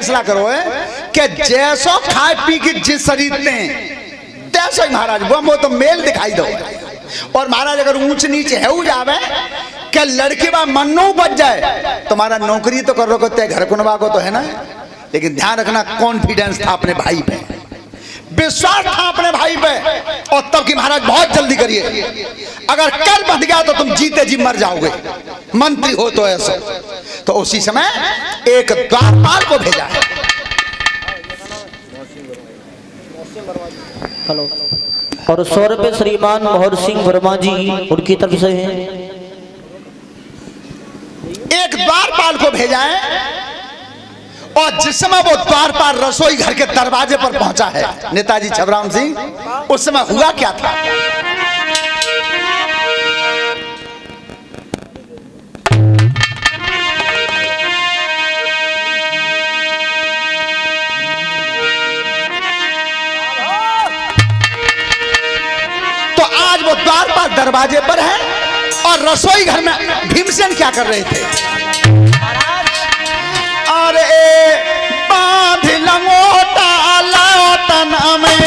फैसला करो है कि जैसो खाए पी के जिस शरीर ने तैसो ही महाराज वो तो मेल दिखाई दो। और महाराज अगर ऊंच नीच है जावे कि लड़की बा मन्नो बच जाए तुम्हारा नौकरी तो कर रो को घर कुनवा को तो है ना, लेकिन ध्यान रखना कॉन्फिडेंस था अपने भाई पे, विश्वास था अपने भाई पे, और तब की महाराज बहुत जल्दी करिए। अगर कर बंध गया तो तुम जीते जी मर जाओगे, मंत्री हो तो ऐसा। तो उसी समय एक द्वारपाल को भेजा है। हेलो। और 100 रुपये श्रीमान मोहर सिंह वर्मा जी उनकी तरफ से हैं। एक द्वारपाल को भेजा है, और जिस समय वो द्वारपाल रसोई घर के दरवाजे पर पहुंचा है नेताजी छबराम सिंह, उस समय हुआ क्या था? तो आज वो द्वारपाल दरवाजे पर है, और रसोई घर में भीमसेन क्या कर रहे थे? अरे बांध लंगोटा लौटन में,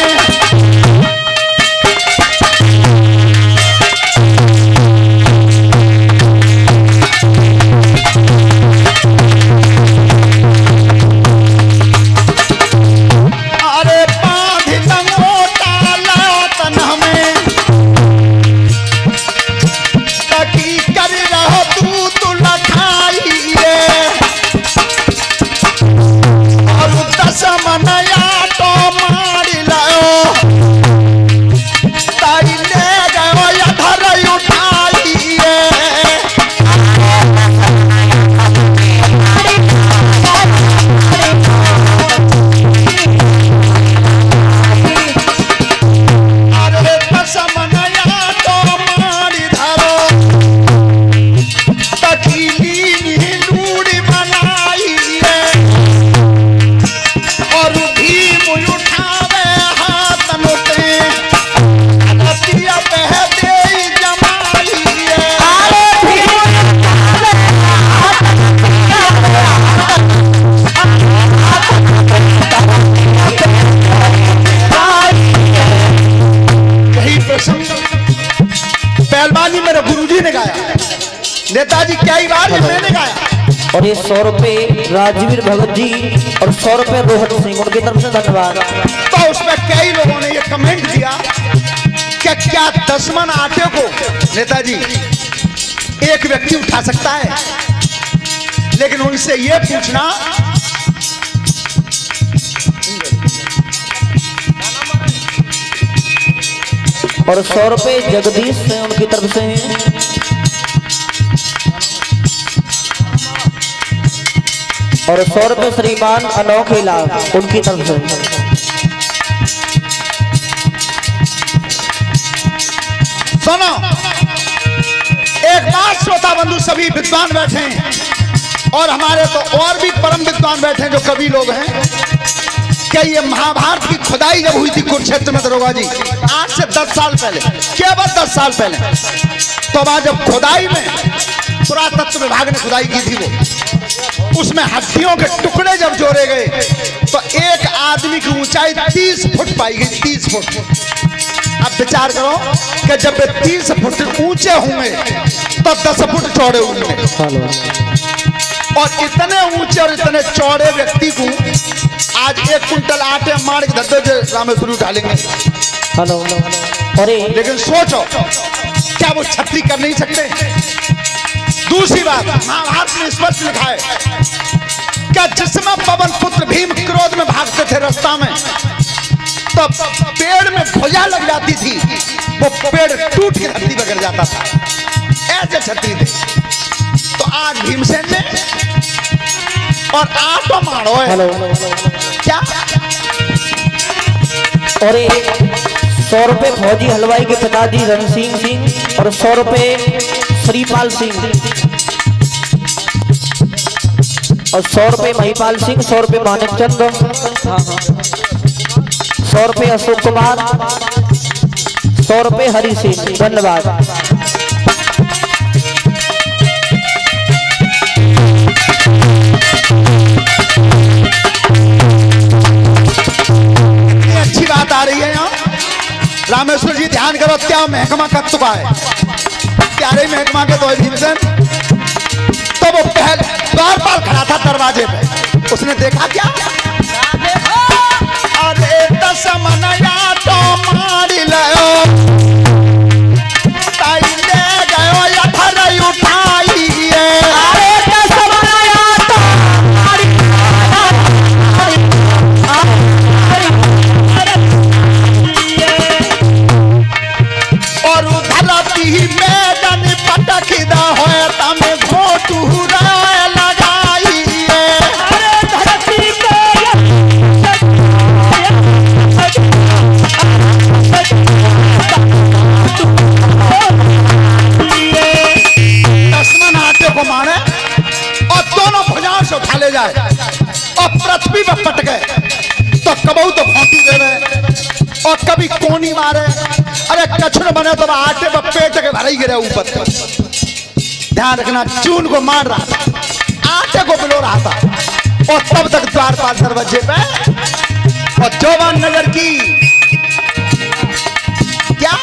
अरे बांध लंगोटा लौटन में, तकी कर रहो तू लखाई रे, समनया तो मारी लाओ, ताई ले गयो अधर उठाइए। अरे समनया तो मारी धरो, तकीली लूड़ी बनाइए, और भीम उठावे हाथ नोटे, अतिया बह दे जमाइए। अरे भीम उठावे यही प्रसंग पहलवानी मेरे गुरुजी ने गाया, नेताजी क्या ही बात है मैंने गाया। और ये 100 रुपये राजवीर भगत जी और 100 रुपये रोहन सिंह उनकी तरफ से धन्यवाद। तो उसमें कई लोगों ने ये कमेंट दिया कि क्या 10 मन आटे को नेताजी एक व्यक्ति उठा सकता है, लेकिन उनसे ये पूछना और 100 रुपये जगदीश से उनकी तरफ से हैं। और 100 रुपये श्रीमान अनोखे लाल उनकी तरफ से। सुनो, एक बात श्रोता बंधु सभी विद्वान बैठे हैं, और हमारे तो और भी परम विद्वान बैठे हैं जो कवि लोग हैं, कि ये महाभारत की खुदाई जब हुई थी कुरुक्षेत्र में दरोगा जी, आज से 10 साल पहले, केवल 10 साल पहले, तो वहां जब खुदाई में पुरातत्व विभाग ने खुदाई की थी, वो उसमें हड्डियों के टुकड़े जब जोड़े गए तो एक आदमी की ऊंचाई 30 फुट पाई गई, 30 फुट। अब विचार करो कि जब 30 फुट ऊंचे होंगे तो 10 फुट चौड़े होंगे, और इतने ऊंचे और इतने चौड़े व्यक्ति को आज 1 कुंटल आटे मार के धद्दे रामेश्वरी उठा लेंगे। हेलो। अरे लेकिन सोचो क्या वो छतरी कर नहीं सकते? दूसरी बात, महाभारत में स्पष्ट लिखा है कि जिसमें पवन पुत्र भीम क्रोध में भागते थे रास्ता में, तो पेड़ में भुजा लग जाती थी, वो पेड़ टूट के धरती पर गिर जाता था, ऐसे छतरी थे। तो आज भीमसेन ने और आटो मारो है। हेलो। क्या? और 100 रुपये फौजी हलवाई के पिताजी रणसिंह सिंह और 100 रुपये श्रीपाल सिंह, और 100 रुपये महिपाल सिंह, 100 रुपये मानिक चंद, 100 रुपये अशोक कुमार, 100 रुपये हरि सिंह। धन्यवाद। क्या महकमा कर चुका है, प्यारे महकमा के तो भीमसेन। तो वो द्वारपाल खड़ा था दरवाजे पे, उसने देखा क्या, अरे दशमनया तो मारी लो, ताई ले गयो यथर उठाइए, अरे दशमनया तो मारी और धरती में जन पटक दा होए तमे घोटू राय लगाइए, अरे धरती पे दुश्मन आटे को मारे और दोनों भुजाओं से उठा ले जाए और पृथ्वी पर पटके, तो कबू तो फोंटू देवे और कभी कोनी मारे, अरे कछुर बने तो आटे पर पेट के भरे ही गिरे ऊपर को। ध्यान रखना, चून को मार रहा था, आटे को बिलो रहा था, और तब तक द्वारपाल दरवाजे पे और जवान नजर की क्या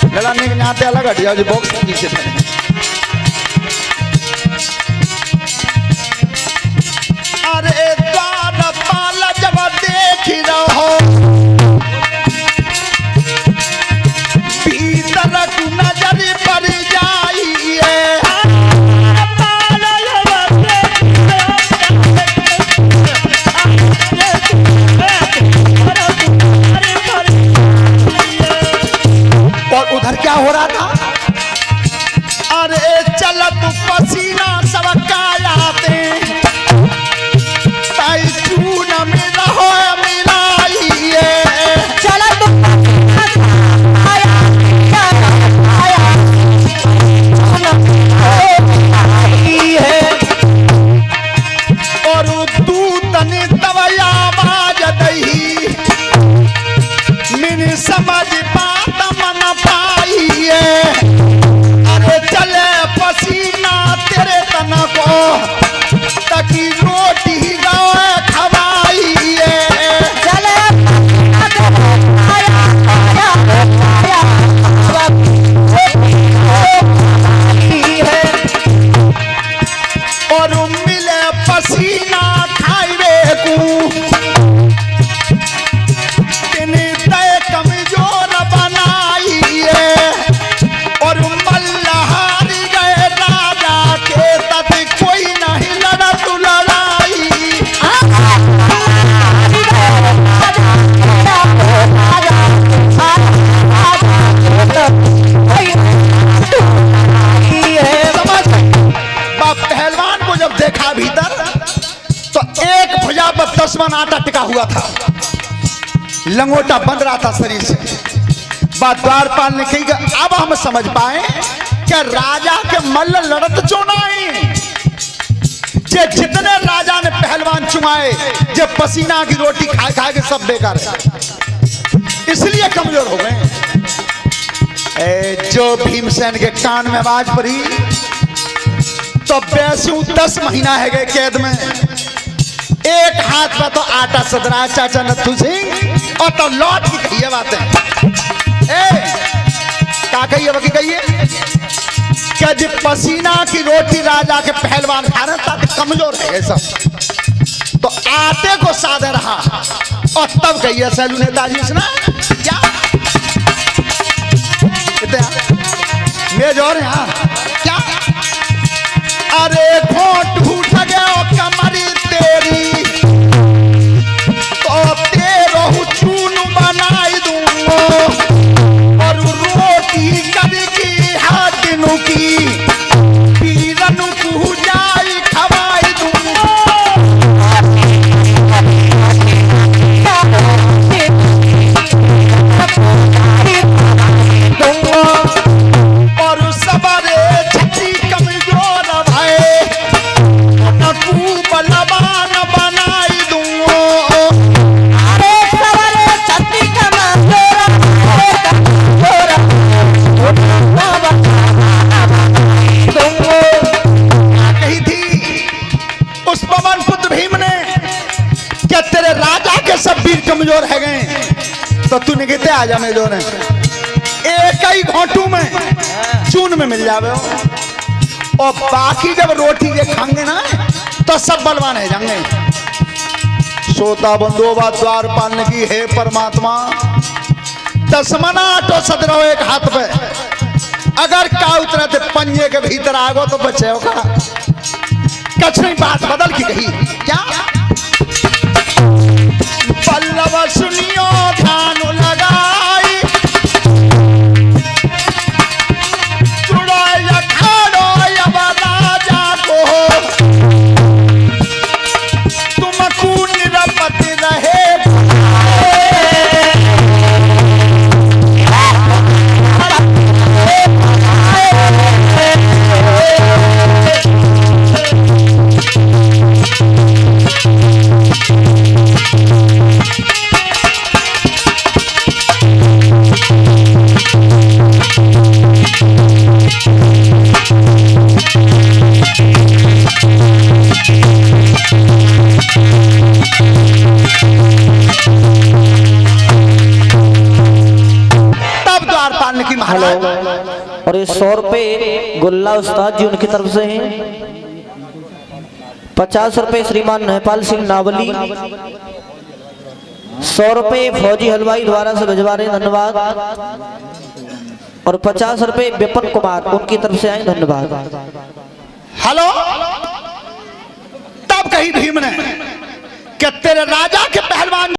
लड़ाने के यहाँ अलग हट जाओ, जो बॉक्स पीछे थे। अरे द्वारपाल जब देख रहो भीतर नजर पड़ जाइए, और उधर क्या हो रहा था, अरे चलत पसीना सब कायाते, ताई चून में रहो मिलाइए, चलो और दूत ने दवाया आवाज दही, मैंने समझ बात मन पाइए, अरे चले पसीना तेरे तन को ताकि रोटी गावे खवाइए, और मिले पसीना खाइबे को तेने तय कमजोर बनाइए, और मल्लहार गए राजा के तब कोई नहीं लड़त लड़ाई, समझ बाप पहलवान को जब देखा भीतर तो एक भुजा पर 10 मन आटा टिका हुआ था, लंगोटा बंध रहा था शरीर से। बात द्वारपाल ने कही कि अब हम समझ पाए कि राजा के मल्ल लड़त चुनाए, जे जितने राजा ने पहलवान चुमाए, जे पसीना की रोटी खा खा के सब बेकार है, इसलिए कमजोर हो गए। जो भीमसेन के कान में आवाज पड़ी तो बैसू 10 महीना है गए कैद में, एक हाथ में तो आटा सदरा चाचा नथु सिंह, और तो लौट की कही बातें, क्या कही है कहिए, क्या जी पसीना की रोटी राजा के पहलवान खा रहे था, कमजोर है सब, तो आटे को साधे रहा, और तब कहिए सैलू नेताजी उसने क्या मेज और यहाँ क्या, अरे घोट उठ गया कमरी तेरी, तो तेरो चून बनाई दूंगो, और रोटी करके हाथ की पीरन को जाई खवाई दूंगो, और सबरे छठी कमजोर भाई नकू बलवान बनाई दूंगो, अरे सवारे छठी कमजोर कही थी उस पवन पुत्र भीम ने, क्या तेरे राजा के सब वीर कमजोर है गए, तो तूने कहते आ जा मेरे जो ने एक ही घोंटू में चून में मिल जावे हो। और बाकी जब रोटी ये खाएंगे ना तो सब बलवान है जाएंगे। सोता बंदोबा द्वार पालने की है परमात्मा, दसमना तो सदरो एक हाथ पे, अगर का उतरा ते पंजे के भीतर आगो तो बचे होगा। कछ नहीं, बात बदल की कही क्या? पल्लव सुनियो ध्यान लगाई, जुड़ो या खाड़ो या राजा को, तुमको निरपत रहे। हेलो। और ये 100 रुपये गुल्ला उस्ताद जी उनकी तरफ से हैं। 50 रुपये श्रीमान नहपाल सिंह नावली, 100 रुपये फौजी हलवाई द्वारा से भिजवा रहे हैं, धन्यवाद। और 50 रुपये विपिन कुमार उनकी तरफ से आए, धन्यवाद। हेलो। तब कही भीम ने कि तेरे राजा के पहलवान